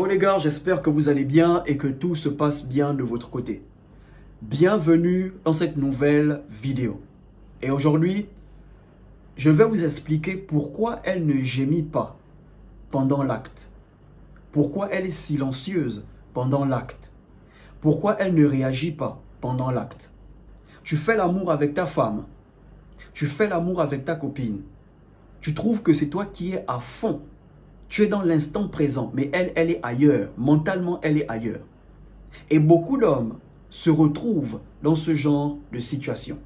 Ciao les gars, j'espère que vous allez bien et que tout se passe bien de votre côté. Bienvenue dans cette nouvelle vidéo. Et aujourd'hui, je vais vous expliquer pourquoi elle ne gémit pas pendant l'acte. Pourquoi elle est silencieuse pendant l'acte. Pourquoi elle ne réagit pas pendant l'acte. Tu fais l'amour avec ta femme. Tu fais l'amour avec ta copine. Tu trouves que c'est toi qui es à fond. Tu es dans l'instant présent, mais elle est ailleurs. Mentalement, elle est ailleurs. Et beaucoup d'hommes se retrouvent dans ce genre de situation.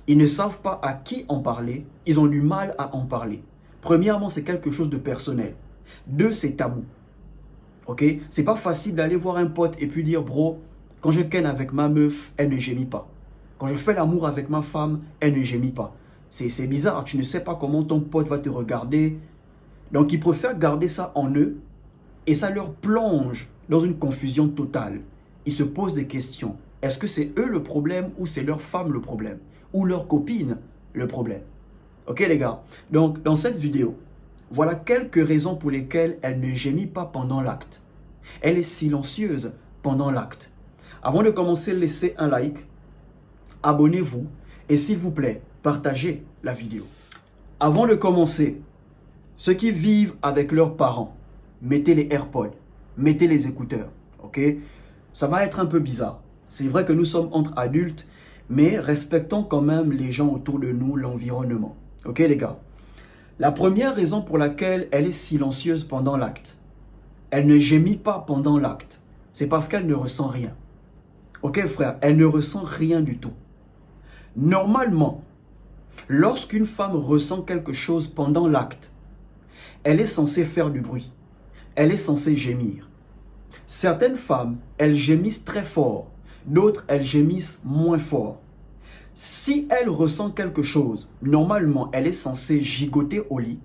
Ils ne savent pas à qui en parler. Ils ont du mal à en parler. Premièrement, c'est quelque chose de personnel. Deux, c'est tabou. Ok? C'est pas facile d'aller voir un pote et puis dire, bro, quand je ken avec ma meuf, elle ne gémit pas. Quand je fais l'amour avec ma femme, elle ne gémit pas. C'est bizarre. Tu ne sais pas comment ton pote va te regarder. Donc, ils préfèrent garder ça en eux et ça leur plonge dans une confusion totale. Ils se posent des questions. Est-ce que c'est eux le problème ou c'est leur femme le problème? Ou leur copine le problème? Ok les gars? Donc, dans cette vidéo, voilà quelques raisons pour lesquelles elle ne gémit pas pendant l'acte. Elle est silencieuse pendant l'acte. Avant de commencer, laissez un like, abonnez-vous et s'il vous plaît, partagez la vidéo. Avant de commencer, ceux qui vivent avec leurs parents, mettez les AirPods, mettez les écouteurs, ok? Ça va être un peu bizarre. C'est vrai que nous sommes entre adultes, mais respectons quand même les gens autour de nous, l'environnement. Ok les gars? La première raison pour laquelle elle est silencieuse pendant l'acte, elle ne gémit pas pendant l'acte, c'est parce qu'elle ne ressent rien. Ok frère, elle ne ressent rien du tout. Normalement, lorsqu'une femme ressent quelque chose pendant l'acte, elle est censée faire du bruit. Elle est censée gémir. Certaines femmes, elles gémissent très fort. D'autres, elles gémissent moins fort. Si elle ressent quelque chose, normalement, elle est censée gigoter au lit.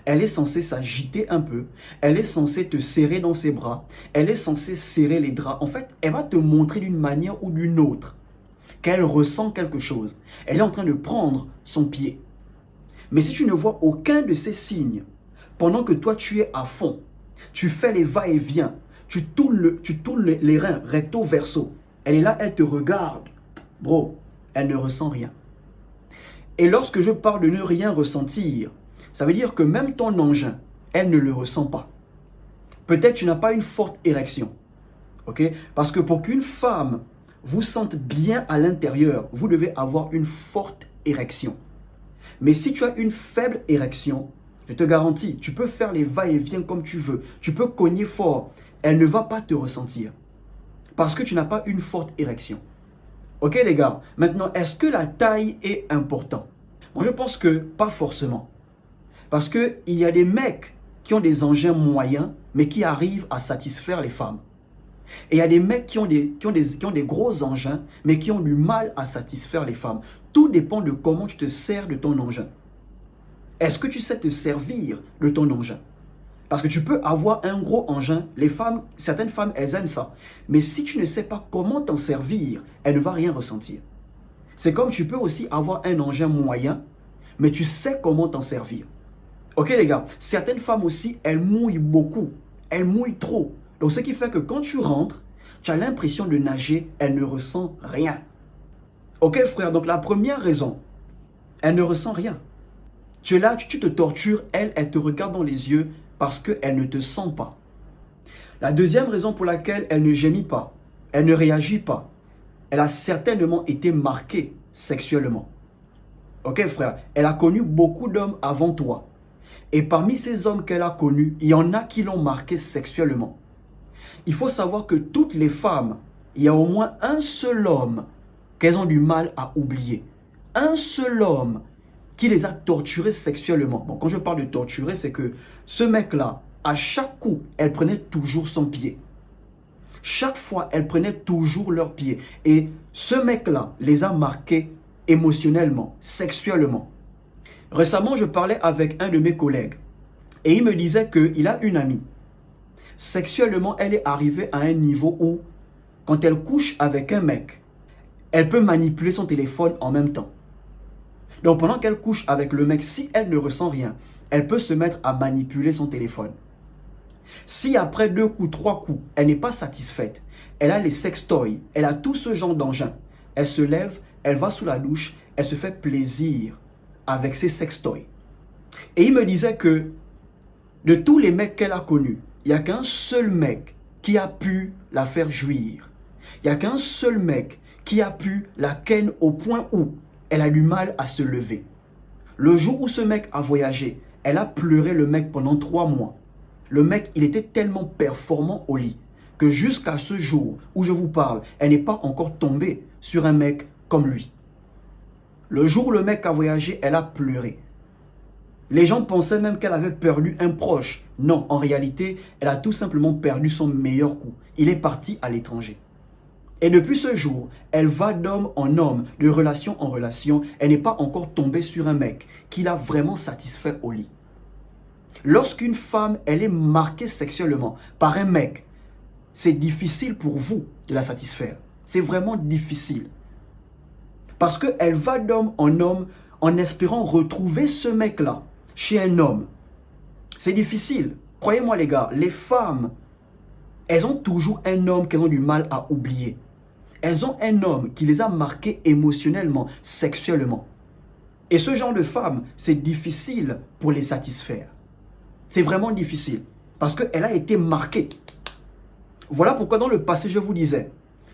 Elle est censée s'agiter un peu. Elle est censée te serrer dans ses bras. Elle est censée serrer les draps. En fait, elle va te montrer d'une manière ou d'une autre qu'elle ressent quelque chose. Elle est en train de prendre son pied. Mais si tu ne vois aucun de ces signes, pendant que toi tu es à fond, tu fais les va-et-vient, tu tournes les reins recto verso, elle est là, elle te regarde, bro, elle ne ressent rien. Et lorsque je parle de ne rien ressentir, ça veut dire que même ton engin, elle ne le ressent pas. Peut-être tu n'as pas une forte érection, ok? Parce que pour qu'une femme vous sente bien à l'intérieur, vous devez avoir une forte érection. Mais si tu as une faible érection, je te garantis, tu peux faire les va-et-vient comme tu veux. Tu peux cogner fort. Elle ne va pas te ressentir. Parce que tu n'as pas une forte érection. Ok les gars? Maintenant, est-ce que la taille est importante? Moi, je pense que pas forcément. Parce qu'il y a des mecs qui ont des engins moyens, mais qui arrivent à satisfaire les femmes. Et il y a des mecs qui ont des gros engins, mais qui ont du mal à satisfaire les femmes. Tout dépend de comment tu te sers de ton engin. Est-ce que tu sais te servir de ton engin? Parce que tu peux avoir un gros engin. Certaines femmes, elles aiment ça. Mais si tu ne sais pas comment t'en servir, elle ne va rien ressentir. C'est comme tu peux aussi avoir un engin moyen, mais tu sais comment t'en servir. Ok les gars, certaines femmes aussi, elles mouillent beaucoup. Elles mouillent trop. Donc ce qui fait que quand tu rentres, tu as l'impression de nager, elle ne ressent rien. Ok frère, donc la première raison, elle ne ressent rien. Tu es là, tu te tortures, elle te regarde dans les yeux parce qu'elle ne te sent pas. La deuxième raison pour laquelle elle ne gémit pas, elle ne réagit pas, elle a certainement été marquée sexuellement. Ok frère, elle a connu beaucoup d'hommes avant toi. Et parmi ces hommes qu'elle a connus, il y en a qui l'ont marquée sexuellement. Il faut savoir que toutes les femmes, il y a au moins un seul homme qu'elles ont du mal à oublier. Un seul homme qui les a torturés sexuellement. Bon, quand je parle de torturer, c'est que ce mec-là, à chaque coup, elle prenait toujours son pied. Chaque fois, elle prenait toujours leur pied. Et ce mec-là les a marqués émotionnellement, sexuellement. Récemment, je parlais avec un de mes collègues et il me disait qu'il a une amie. Sexuellement, elle est arrivée à un niveau où, quand elle couche avec un mec, elle peut manipuler son téléphone en même temps. Donc pendant qu'elle couche avec le mec, si elle ne ressent rien, elle peut se mettre à manipuler son téléphone. Si après 2 coups, 3 coups, elle n'est pas satisfaite, elle a les sextoys, elle a tout ce genre d'engin, elle se lève, elle va sous la douche, elle se fait plaisir avec ses sextoys. Et il me disait que de tous les mecs qu'elle a connus, il n'y a qu'un seul mec qui a pu la faire jouir. Il n'y a qu'un seul mec qui a pu la ken au point où elle a du mal à se lever. Le jour où ce mec a voyagé, elle a pleuré le mec pendant 3 mois. Le mec, il était tellement performant au lit que jusqu'à ce jour où je vous parle, elle n'est pas encore tombée sur un mec comme lui. Le jour où le mec a voyagé, elle a pleuré. Les gens pensaient même qu'elle avait perdu un proche. Non, en réalité, elle a tout simplement perdu son meilleur coup. Il est parti à l'étranger. Et depuis ce jour, elle va d'homme en homme, de relation en relation. Elle n'est pas encore tombée sur un mec qui l'a vraiment satisfait au lit. Lorsqu'une femme, elle est marquée sexuellement par un mec, c'est difficile pour vous de la satisfaire. C'est vraiment difficile. Parce qu'elle va d'homme en homme en espérant retrouver ce mec-là chez un homme. C'est difficile. Croyez-moi les gars, les femmes, elles ont toujours un homme qu'elles ont du mal à oublier. Elles ont un homme qui les a marquées émotionnellement, sexuellement. Et ce genre de femmes, c'est difficile pour les satisfaire. C'est vraiment difficile. Parce qu'elle a été marquée. Voilà pourquoi dans le passé, je vous disais,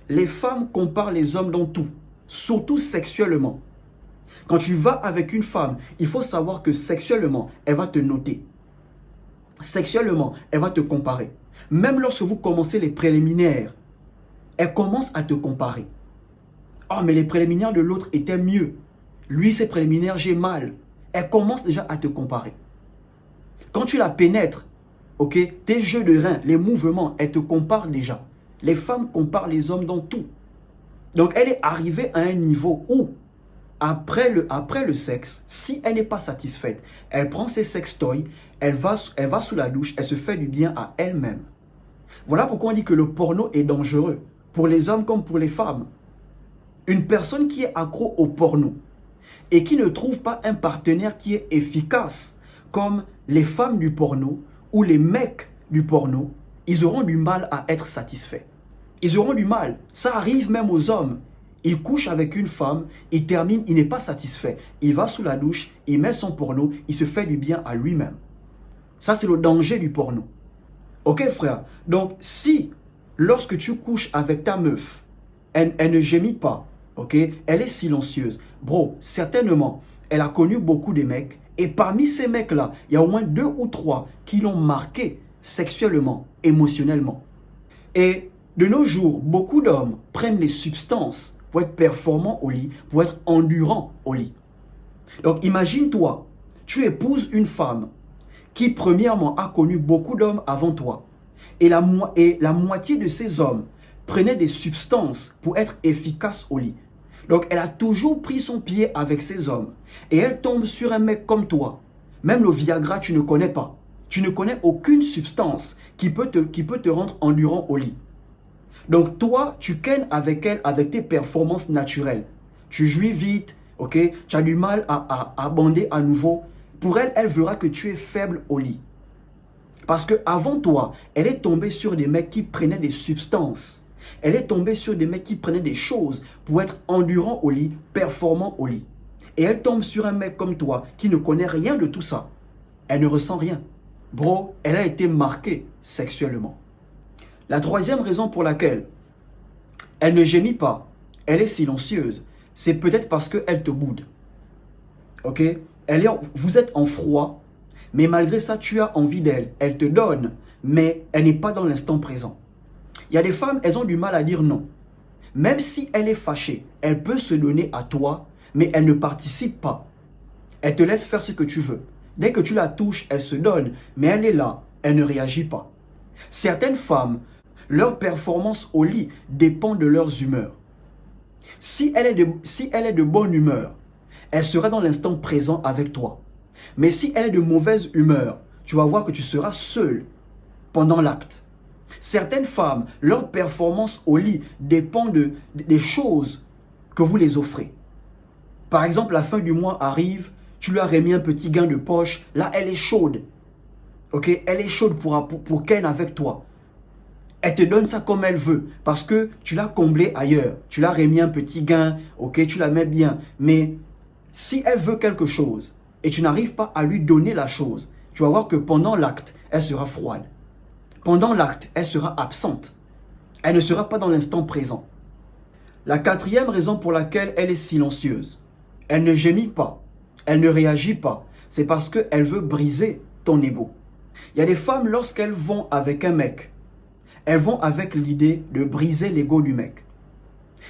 les femmes comparent les hommes dans tout, surtout sexuellement. Quand tu vas avec une femme, il faut savoir que sexuellement, elle va te noter. Sexuellement, elle va te comparer. Même lorsque vous commencez les préliminaires, elle commence à te comparer. Oh, mais les préliminaires de l'autre étaient mieux. Lui, ses préliminaires, j'ai mal. Elle commence déjà à te comparer. Quand tu la pénètres, ok, tes jeux de reins, les mouvements, elle te compare déjà. Les femmes comparent les hommes dans tout. Donc, elle est arrivée à un niveau où, après le sexe, si elle n'est pas satisfaite, elle prend ses sextoys, elle va sous la douche, elle se fait du bien à elle-même. Voilà pourquoi on dit que le porno est dangereux, pour les hommes comme pour les femmes. Une personne qui est accro au porno et qui ne trouve pas un partenaire qui est efficace, comme les femmes du porno ou les mecs du porno, ils auront du mal à être satisfaits. Ils auront du mal. Ça arrive même aux hommes. Il couche avec une femme, il termine, il n'est pas satisfait. Il va sous la douche, il met son porno, il se fait du bien à lui-même. Ça, c'est le danger du porno. Ok, frère? Donc, si, lorsque tu couches avec ta meuf, elle ne gémit pas, ok? Elle est silencieuse. Bro, certainement, elle a connu beaucoup de mecs. Et parmi ces mecs-là, il y a au moins 2 ou 3 qui l'ont marqué sexuellement, émotionnellement. Et de nos jours, beaucoup d'hommes prennent des substances pour être performants au lit, pour être endurants au lit. Donc imagine-toi, tu épouses une femme qui premièrement a connu beaucoup d'hommes avant toi. Et la moitié de ces hommes prenaient des substances pour être efficaces au lit. Donc elle a toujours pris son pied avec ces hommes. Et elle tombe sur un mec comme toi. Même le Viagra, tu ne connais pas. Tu ne connais aucune substance qui peut te rendre endurant au lit. Donc toi, tu kennes avec elle avec tes performances naturelles. Tu jouis vite, ok? Tu as du mal à bander à nouveau. Pour elle, elle verra que tu es faible au lit. Parce qu'avant toi, elle est tombée sur des mecs qui prenaient des substances. Elle est tombée sur des mecs qui prenaient des choses pour être endurant au lit, performant au lit. Et elle tombe sur un mec comme toi qui ne connaît rien de tout ça. Elle ne ressent rien. Bro, elle a été marquée sexuellement. La troisième raison pour laquelle elle ne gémit pas, elle est silencieuse, c'est peut-être parce qu'elle te boude. Ok? Vous êtes en froid, mais malgré ça, tu as envie d'elle. Elle te donne, mais elle n'est pas dans l'instant présent. Il y a des femmes, elles ont du mal à dire non. Même si elle est fâchée, elle peut se donner à toi, mais elle ne participe pas. Elle te laisse faire ce que tu veux. Dès que tu la touches, elle se donne, mais elle est là, elle ne réagit pas. Certaines femmes, leur performance au lit dépend de leurs humeurs. Si elle est de bonne humeur, elle sera dans l'instant présent avec toi. Mais si elle est de mauvaise humeur, tu vas voir que tu seras seul pendant l'acte. Certaines femmes, leur performance au lit dépend des choses que vous les offrez. Par exemple, la fin du mois arrive, tu lui as remis un petit gain de poche, là elle est chaude. Ok, elle est chaude pour ken avec toi. Elle te donne ça comme elle veut parce que tu l'as comblé ailleurs. Tu l'as remis un petit gain, ok, tu la mets bien. Mais si elle veut quelque chose et tu n'arrives pas à lui donner la chose, tu vas voir que pendant l'acte, elle sera froide. Pendant l'acte, elle sera absente. Elle ne sera pas dans l'instant présent. La quatrième raison pour laquelle elle est silencieuse, elle ne gémit pas, elle ne réagit pas, c'est parce qu'elle veut briser ton ego. Il y a des femmes, lorsqu'elles vont avec un mec, elles vont avec l'idée de briser l'ego du mec.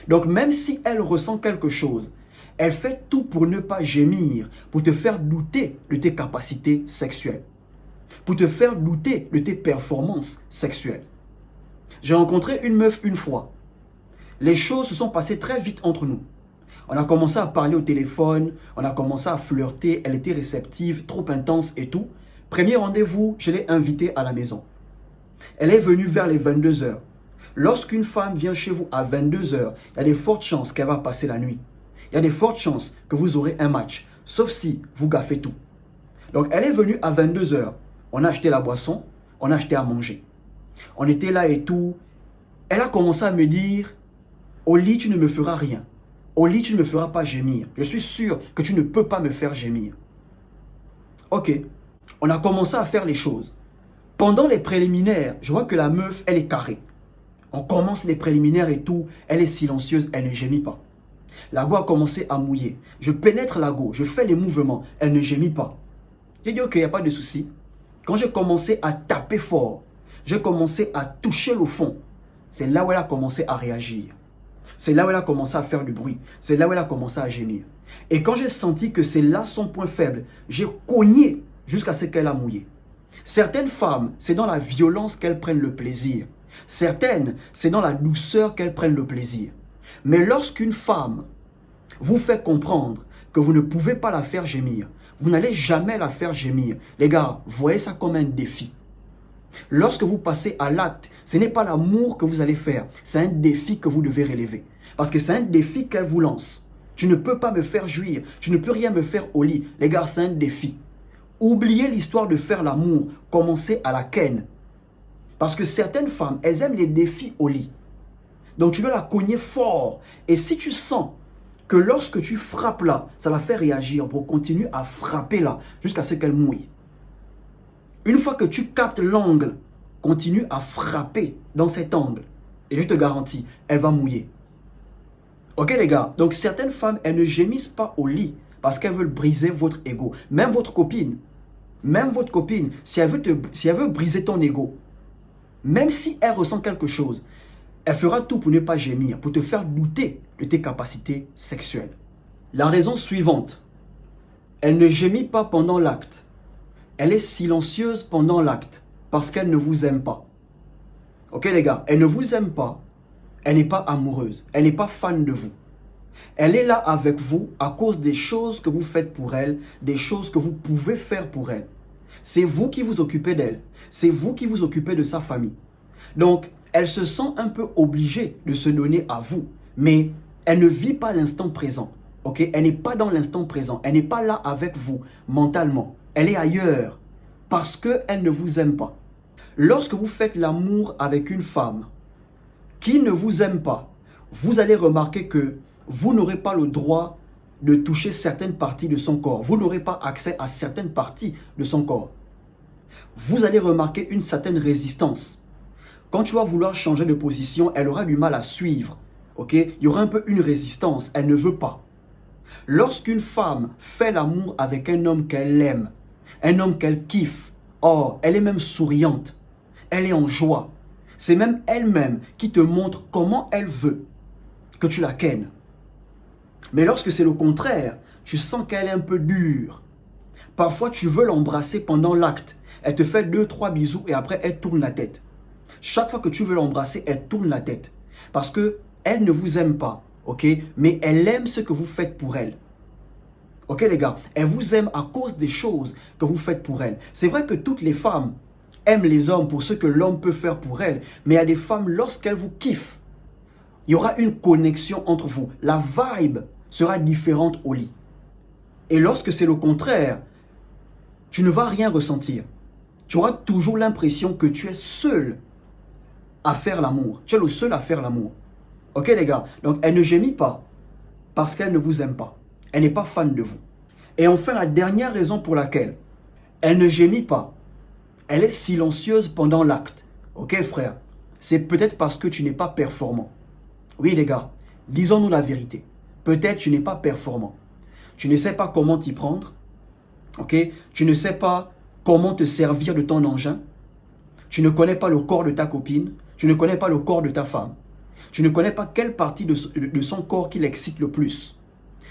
Donc même si elle ressent quelque chose, elle fait tout pour ne pas gémir, pour te faire douter de tes capacités sexuelles, pour te faire douter de tes performances sexuelles. J'ai rencontré une meuf une fois. Les choses se sont passées très vite entre nous. On a commencé à parler au téléphone, on a commencé à flirter, elle était réceptive, trop intense et tout. Premier rendez-vous, je l'ai invitée à la maison. Elle est venue vers les 22 heures. Lorsqu'une femme vient chez vous à 22 heures, il y a des fortes chances qu'elle va passer la nuit. Il y a des fortes chances que vous aurez un match, sauf si vous gaffez tout. Donc elle est venue à 22 heures. On a acheté la boisson, on a acheté à manger. On était là et tout. Elle a commencé à me dire, au lit tu ne me feras rien. Au lit tu ne me feras pas gémir. Je suis sûr que tu ne peux pas me faire gémir. Ok, on a commencé à faire les choses. Pendant les préliminaires, je vois que la meuf, elle est carrée. On commence les préliminaires et tout, elle est silencieuse, elle ne gémit pas. La go a commencé à mouiller. Je pénètre la go, je fais les mouvements, elle ne gémit pas. J'ai dit ok, il n'y a pas de souci. Quand j'ai commencé à taper fort, j'ai commencé à toucher le fond. C'est là où elle a commencé à réagir. C'est là où elle a commencé à faire du bruit. C'est là où elle a commencé à gémir. Et quand j'ai senti que c'est là son point faible, j'ai cogné jusqu'à ce qu'elle a mouillé. Certaines femmes, c'est dans la violence qu'elles prennent le plaisir. Certaines, c'est dans la douceur qu'elles prennent le plaisir. Mais lorsqu'une femme vous fait comprendre que vous ne pouvez pas la faire gémir, vous n'allez jamais la faire gémir. Les gars, voyez ça comme un défi. Lorsque vous passez à l'acte, ce n'est pas l'amour que vous allez faire, c'est un défi que vous devez relever. Parce que c'est un défi qu'elle vous lance. Tu ne peux pas me faire jouir, tu ne peux rien me faire au lit. Les gars, c'est un défi. Oubliez l'histoire de faire l'amour, commencez à la ken. Parce que certaines femmes, elles aiment les défis au lit. Donc tu dois la cogner fort. Et si tu sens que lorsque tu frappes là, ça la fait réagir, pour continuer à frapper là, jusqu'à ce qu'elle mouille. Une fois que tu captes l'angle, continue à frapper dans cet angle. Et je te garantis, elle va mouiller. Ok les gars, donc certaines femmes, elles ne gémissent pas au lit parce qu'elles veulent briser votre ego. Même votre copine, si elle veut briser ton ego, même si elle ressent quelque chose, elle fera tout pour ne pas gémir, pour te faire douter de tes capacités sexuelles. La raison suivante, elle ne gémit pas pendant l'acte. Elle est silencieuse pendant l'acte parce qu'elle ne vous aime pas. Ok les gars, elle ne vous aime pas, elle n'est pas amoureuse, elle n'est pas fan de vous. Elle est là avec vous à cause des choses que vous faites pour elle, des choses que vous pouvez faire pour elle. C'est vous qui vous occupez d'elle, c'est vous qui vous occupez de sa famille. Donc, elle se sent un peu obligée de se donner à vous, mais elle ne vit pas l'instant présent. Ok, elle n'est pas dans l'instant présent, elle n'est pas là avec vous mentalement. Elle est ailleurs parce qu'elle ne vous aime pas. Lorsque vous faites l'amour avec une femme qui ne vous aime pas, vous allez remarquer que vous n'aurez pas le droit de toucher certaines parties de son corps. Vous n'aurez pas accès à certaines parties de son corps. Vous allez remarquer une certaine résistance. Quand tu vas vouloir changer de position, elle aura du mal à suivre. Ok? Il y aura un peu une résistance. Elle ne veut pas. Lorsqu'une femme fait l'amour avec un homme qu'elle aime, un homme qu'elle kiffe, oh, elle est même souriante, elle est en joie. C'est même elle-même qui te montre comment elle veut que tu la kennes. Mais lorsque c'est le contraire, tu sens qu'elle est un peu dure. Parfois, tu veux l'embrasser pendant l'acte. Elle te fait 2-3 bisous et après, elle tourne la tête. Chaque fois que tu veux l'embrasser, elle tourne la tête. Parce qu'elle ne vous aime pas, ok? Mais elle aime ce que vous faites pour elle. Ok les gars, elle vous aime à cause des choses que vous faites pour elle. C'est vrai que toutes les femmes aiment les hommes pour ce que l'homme peut faire pour elles. Mais il y a des femmes, lorsqu'elles vous kiffent, il y aura une connexion entre vous. La vibe sera différente au lit. Et lorsque c'est le contraire, tu ne vas rien ressentir. Tu auras toujours l'impression que tu es seul à faire l'amour. Tu es le seul à faire l'amour. Ok les gars? Donc elle ne gémit pas parce qu'elle ne vous aime pas. Elle n'est pas fan de vous. Et enfin, la dernière raison pour laquelle elle ne gémit pas, elle est silencieuse pendant l'acte. Ok frère? C'est peut-être parce que tu n'es pas performant. Oui les gars, disons-nous la vérité. Peut-être tu n'es pas performant. Tu ne sais pas comment t'y prendre. Ok? Tu ne sais pas comment te servir de ton engin. Tu ne connais pas le corps de ta copine. Tu ne connais pas le corps de ta femme. Tu ne connais pas quelle partie de son corps qui l'excite le plus.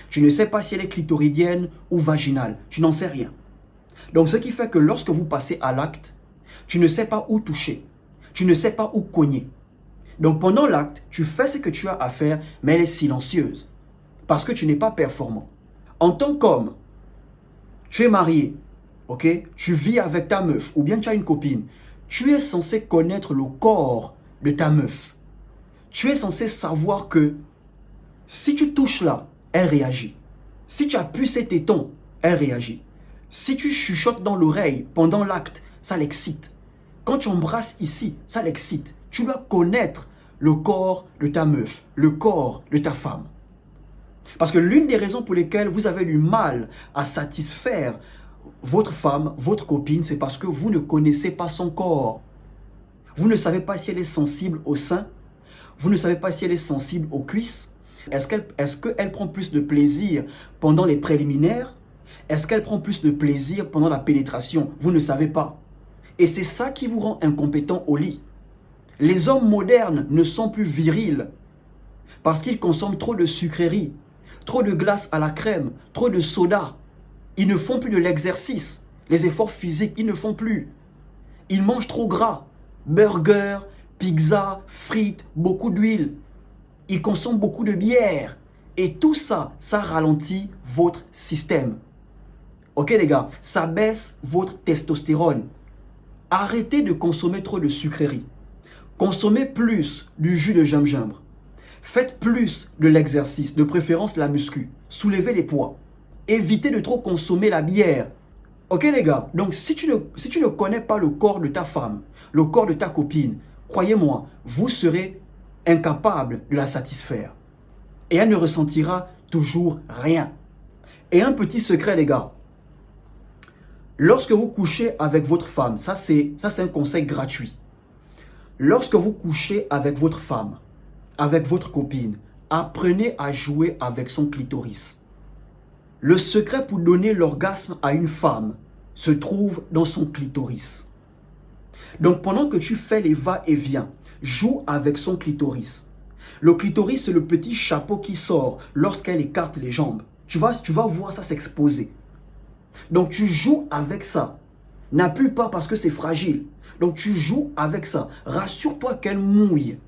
Tu ne sais pas si elle est clitoridienne ou vaginale. Tu n'en sais rien. Donc ce qui fait que lorsque vous passez à l'acte, tu ne sais pas où toucher. Tu ne sais pas où cogner. Donc pendant l'acte, tu fais ce que tu as à faire, mais elle est silencieuse. Parce que tu n'es pas performant. En tant qu'homme, tu es marié, ok? Tu vis avec ta meuf ou bien tu as une copine. Tu es censé connaître le corps de ta meuf. Tu es censé savoir que si tu touches là, elle réagit. Si tu appuies ses tétons, elle réagit. Si tu chuchotes dans l'oreille pendant l'acte, ça l'excite. Quand tu embrasses ici, ça l'excite. Tu dois connaître le corps de ta meuf, le corps de ta femme. Parce que l'une des raisons pour lesquelles vous avez du mal à satisfaire votre femme, votre copine, c'est parce que vous ne connaissez pas son corps. Vous ne savez pas si elle est sensible au sein. Vous ne savez pas si elle est sensible aux cuisses. Est-ce qu'elle prend plus de plaisir pendant les préliminaires? Est-ce qu'elle prend plus de plaisir pendant la pénétration? Vous ne savez pas. Et c'est ça qui vous rend incompétent au lit. Les hommes modernes ne sont plus virils parce qu'ils consomment trop de sucreries, trop de glace à la crème, trop de soda. Ils ne font plus de l'exercice. Les efforts physiques, ils ne font plus. Ils mangent trop gras. Burgers, pizza, frites, beaucoup d'huile. Ils consomment beaucoup de bière. Et tout ça, ça ralentit votre système. Ok les gars, ça baisse votre testostérone. Arrêtez de consommer trop de sucreries. Consommez plus du jus de gingembre. Faites plus de l'exercice, de préférence la muscu. Soulevez les poids. Évitez de trop consommer la bière. Ok les gars, donc si tu ne connais pas le corps de ta femme, le corps de ta copine, croyez-moi, vous serez incapable de la satisfaire. Et elle ne ressentira toujours rien. Et un petit secret les gars, lorsque vous couchez avec votre femme, ça c'est un conseil gratuit. Lorsque vous couchez avec votre femme, avec votre copine, apprenez à jouer avec son clitoris. Le secret pour donner l'orgasme à une femme se trouve dans son clitoris. Donc pendant que tu fais les va-et-vient, joue avec son clitoris. Le clitoris, c'est le petit chapeau qui sort lorsqu'elle écarte les jambes. Tu vas voir ça s'exposer. Donc tu joues avec ça. N'appuie pas parce que c'est fragile. Donc tu joues avec ça. Rassure-toi qu'elle mouille.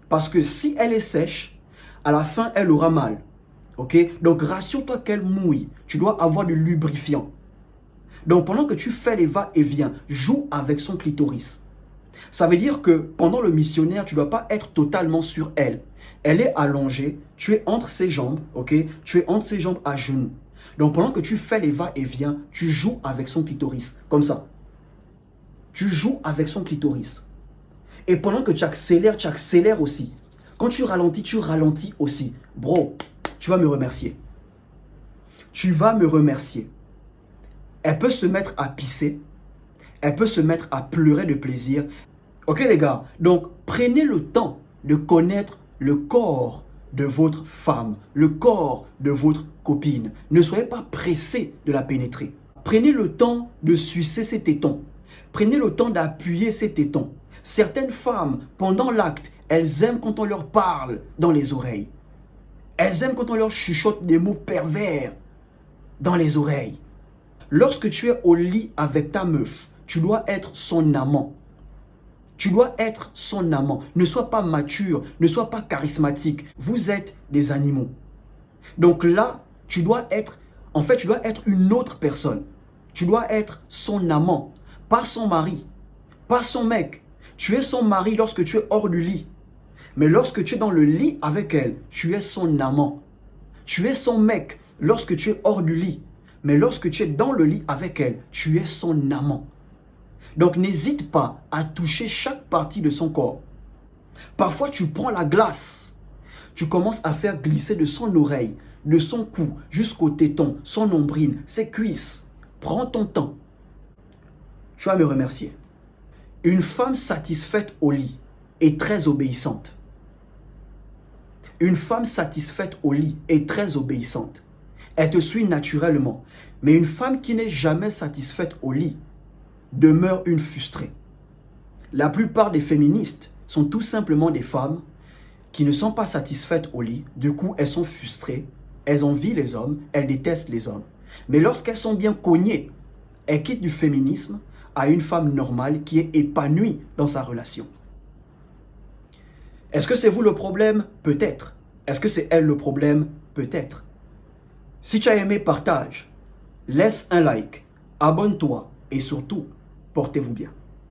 Parce que si elle est sèche, à la fin, elle aura mal. Ok? Donc rassure-toi qu'elle mouille. Tu dois avoir du lubrifiant. Donc pendant que tu fais les va-et-vient, joue avec son clitoris. Ça veut dire que pendant le missionnaire, tu ne dois pas être totalement sur elle. Elle est allongée, tu es entre ses jambes, ok? Tu es entre ses jambes à genoux. Donc pendant que tu fais les va-et-vient, tu joues avec son clitoris, comme ça. Tu joues avec son clitoris. Et pendant que tu accélères aussi. Quand tu ralentis aussi. Bro, tu vas me remercier. Tu vas me remercier. Elle peut se mettre à pisser. Elle peut se mettre à pleurer de plaisir. Ok les gars, donc prenez le temps de connaître le corps de votre femme, le corps de votre copine. Ne soyez pas pressé de la pénétrer. Prenez le temps de sucer ses tétons. Prenez le temps d'appuyer ses tétons. Certaines femmes, pendant l'acte, elles aiment quand on leur parle dans les oreilles. Elles aiment quand on leur chuchote des mots pervers dans les oreilles. Lorsque tu es au lit avec ta meuf, tu dois être son amant. Tu dois être son amant. Ne sois pas mature, ne sois pas charismatique. Vous êtes des animaux. Donc là, tu dois être une autre personne. Tu dois être son amant, pas son mari, pas son mec. Tu es son mari lorsque tu es hors du lit. Mais lorsque tu es dans le lit avec elle, tu es son amant. Tu es son mec lorsque tu es hors du lit. Mais lorsque tu es dans le lit avec elle, tu es son amant. Donc n'hésite pas à toucher chaque partie de son corps. Parfois tu prends la glace, tu commences à faire glisser de son oreille, de son cou jusqu'au téton, son nombril, ses cuisses. Prends ton temps. Tu vas me remercier. Une femme satisfaite au lit est très obéissante. Une femme satisfaite au lit est très obéissante. Elle te suit naturellement. Mais une femme qui n'est jamais satisfaite au lit demeure une frustrée. La plupart des féministes sont tout simplement des femmes qui ne sont pas satisfaites au lit. Du coup, elles sont frustrées. Elles envient les hommes. Elles détestent les hommes. Mais lorsqu'elles sont bien cognées, elles quittent du féminisme à une femme normale qui est épanouie dans sa relation. Est-ce que c'est vous le problème? Peut-être. Est-ce que c'est elle le problème? Peut-être. Si tu as aimé, partage. Laisse un like. Abonne-toi. Et surtout, portez-vous bien.